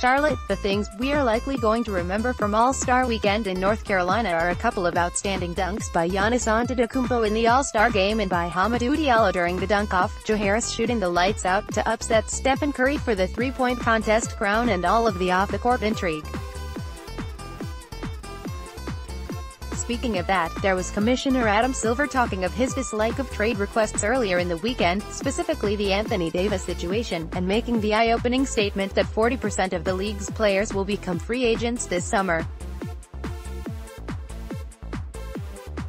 Charlotte. The things we are likely going to remember from All-Star Weekend in North Carolina are a couple of outstanding dunks by Giannis Antetokounmpo in the All-Star Game and by Hamidou Diallo during the dunk-off, Joe Harris shooting the lights out to upset Stephen Curry for the three-point contest crown, and all of the off-the-court intrigue. Speaking of that, there was Commissioner Adam Silver talking of his dislike of trade requests earlier in the weekend, specifically the Anthony Davis situation, and making the eye-opening statement that 40% of the league's players will become free agents this summer.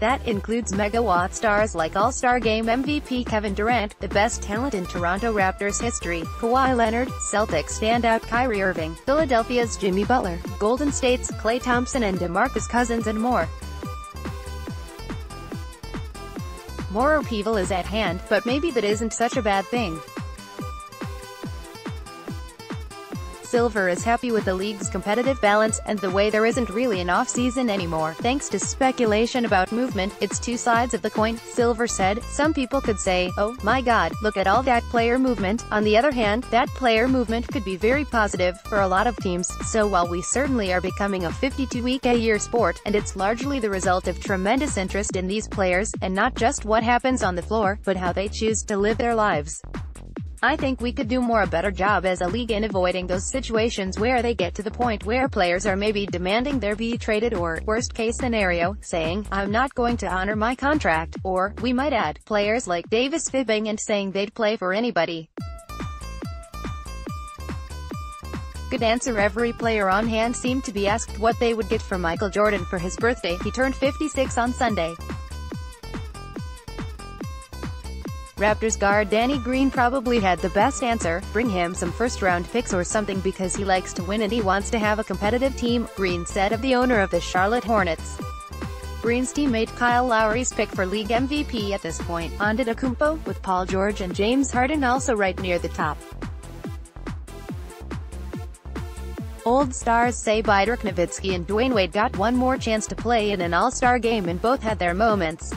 That includes megawatt stars like All-Star Game MVP Kevin Durant, the best talent in Toronto Raptors history, Kawhi Leonard, Celtics standout Kyrie Irving, Philadelphia's Jimmy Butler, Golden State's Klay Thompson and DeMarcus Cousins, and more. More upheaval is at hand, but maybe that isn't such a bad thing. Silver is happy with the league's competitive balance, and the way there isn't really an off-season anymore, thanks to speculation about movement. It's two sides of the coin, Silver said. Some people could say, oh my god, look at all that player movement. On the other hand, that player movement could be very positive for a lot of teams. So while we certainly are becoming a 52-week-a-year sport, and it's largely the result of tremendous interest in these players, and not just what happens on the floor, but how they choose to live their lives, I think we could do a better job as a league in avoiding those situations where they get to the point where players are maybe demanding they be traded, or, worst case scenario, saying, I'm not going to honor my contract, or, we might add, players like Davis fibbing and saying they'd play for anybody. Good answer. Every player on hand seemed to be asked what they would get from Michael Jordan for his birthday. He turned 56 on Sunday. Raptors guard Danny Green probably had the best answer: bring him some first-round picks or something because he likes to win and he wants to have a competitive team, Green said of the owner of the Charlotte Hornets. Green's teammate Kyle Lowry's pick for league MVP at this point, Antetokounmpo, with Paul George and James Harden also right near the top. Old stars say Dirk Nowitzki and Dwayne Wade got one more chance to play in an All-Star game and both had their moments.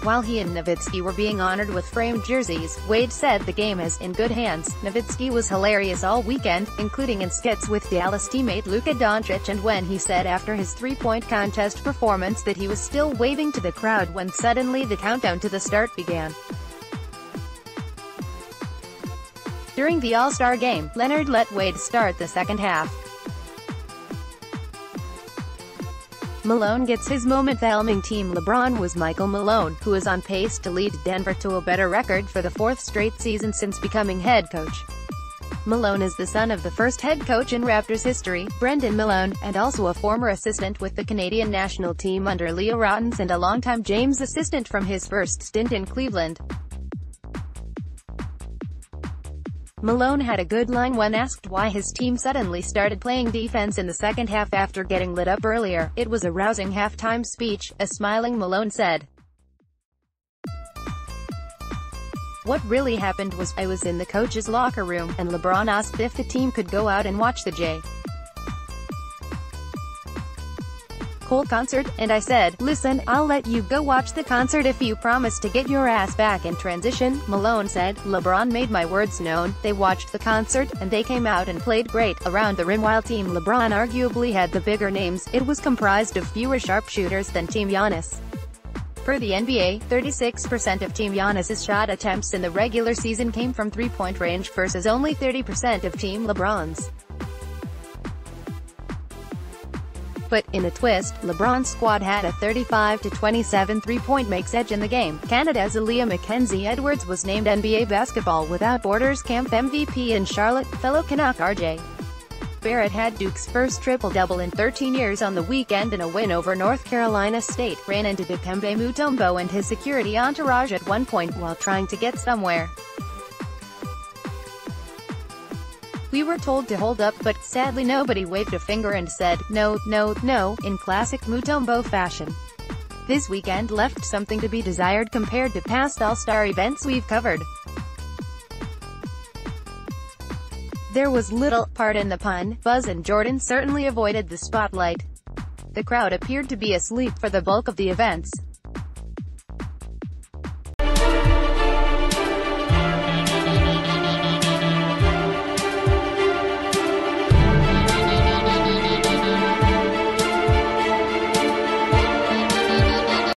While he and Nowitzki were being honored with framed jerseys, Wade said the game is in good hands. Nowitzki was hilarious all weekend, including in skits with Dallas teammate Luka Doncic, and when he said after his three-point contest performance that he was still waving to the crowd when suddenly the countdown to the start began. During the All-Star game, Leonard let Wade start the second half. Malone gets his moment. The helming Team LeBron was Michael Malone, who is on pace to lead Denver to a better record for the fourth straight season since becoming head coach. Malone is the son of the first head coach in Raptors history, Brendan Malone, and also a former assistant with the Canadian national team under Leo Rautins and a longtime James assistant from his first stint in Cleveland. Malone had a good line when asked why his team suddenly started playing defense in the second half after getting lit up earlier. It was a rousing halftime speech, a smiling Malone said. What really happened was, I was in the coach's locker room, and LeBron asked if the team could go out and watch the J. Cole concert, and I said, listen, I'll let you go watch the concert if you promise to get your ass back in transition, Malone said. LeBron made my words known. They watched the concert, and they came out and played great around the rim. While Team LeBron arguably had the bigger names, it was comprised of fewer sharpshooters than Team Giannis. Per the NBA, 36% of Team Giannis's shot attempts in the regular season came from three-point range versus only 30% of Team LeBron's. But, in a twist, LeBron's squad had a 35-27 three-point makes edge in the game. Canada's Aaliyah Mackenzie Edwards was named NBA Basketball Without Borders Camp MVP in Charlotte. Fellow Canuck R.J. Barrett had Duke's first triple-double in 13 years on the weekend in a win over North Carolina State. Ran into Dikembe Mutombo and his security entourage at one point while trying to get somewhere. We were told to hold up, but sadly nobody waved a finger and said, no, no, no, in classic Mutombo fashion. This weekend left something to be desired compared to past All-Star events we've covered. There was little, pardon the pun, buzz, and Jordan certainly avoided the spotlight. The crowd appeared to be asleep for the bulk of the events.